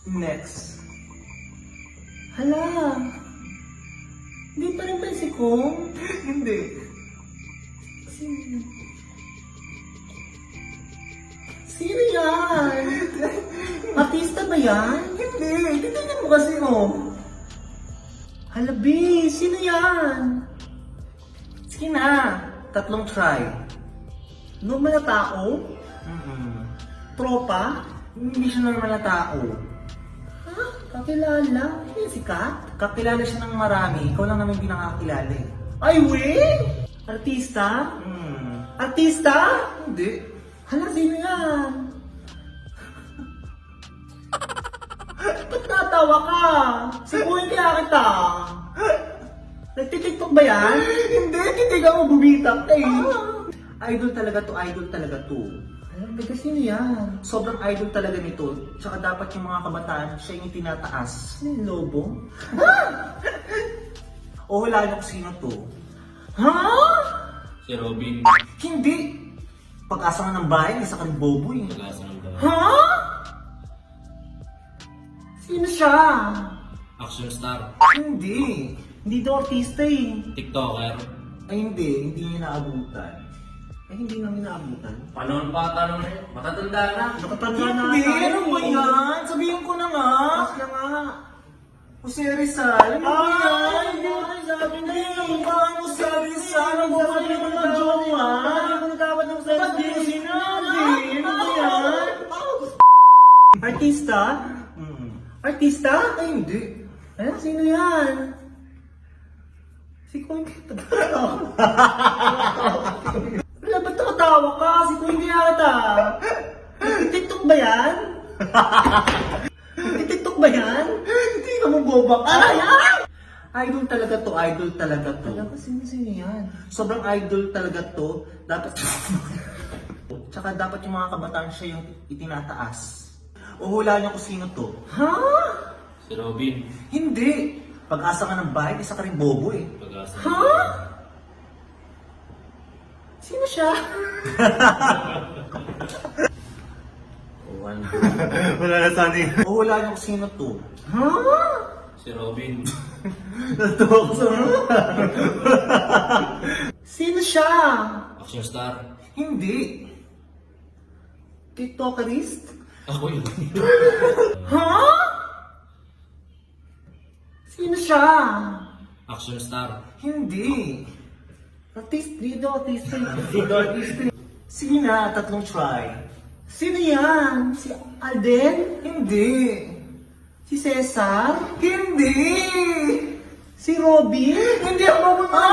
Next. Hala. Hindi pa rin ba si Kong? Hindi. Sino? Sino yan? Artista ba yan? Hindi. Titignan mo kasi oh. Hala, B. Sino yan? Sige na. Tatlong try. Normal na tao? Tropa? Hindi siya normal na tao. Ha? Kakilala? Hindi sikat? Kakilala siya ng marami. Ikaw lang naman hindi nakakilala eh. Ay, wait! Artista? Artista? Hindi. Hala, sino yan? Ba't natawa ka? Siguin kaya kita. Nagtitiktok ba yan? Hindi. Titigan mo bumitak eh. Idol talaga to. Idol talaga to. Alam ba sino yan? Sobrang idol talaga nito. Tsaka dapat yung mga kabataan, siya yung tinataas. Sino yung lobo? O hulaan niyo kung sino to. Ha? Si Robin. Hindi. Pag-asa nga ng bahay, isa ka rin bobo eh. Pag-asa ng bahay. Ha? Sino siya? Action star. Hindi. Hindi daw artista eh. TikToker. Ay hindi. Hindi niya naabutan. Ay, hindi namin naabutan. Panon pa tanong na yun. Matatanda na. Nakatanda na Hindi. tayo Ano ba eh. yan? Sabihin ko na nga. Pas na nga. Jose Rizal. Ano ba yan? Ay, sabi na Ay, eh. ano ba ang Jose Rizal? Ang Sabi bukod na ng mga mga jowa. Hindi ko nagawad ng sex. Ba't di mo sinabi? Ano ba yan? Artista? Artista? Ay, hindi. Eh, sino yan? Si Queen kita. Wala, ba't nakatawa ka? Si Queen yata. TikTok ba yan? TikTok ba yan? Hindi ka mo boba ka. Ay! Idol talaga to. Idol talaga to. Alam ko sino yan. Sobrang idol talaga to. Dapat... Tsaka dapat yung mga kabataan siya yung itinataas. Uhulaan niyo kung sino to. Ha? Si Robin. Hindi. Pag-asa ka ng bahay, isa ka rin bobo eh. Pag-asa. Ha? Sino siya? One. Wala na sana eh. Uhulaan niyo kung sino to. Ha? Si Robin. Natuwa ko sa Sino siya? Action star. Hindi. TikTokerist? Ako yun. Ha? Sino siya? Action star. Hindi. Artist, dito, artista. Sige na, tatlong try. Sino yan? Si Alden? Hindi. Si Cesar? Hindi. Si Robin? Hindi ako pumunta.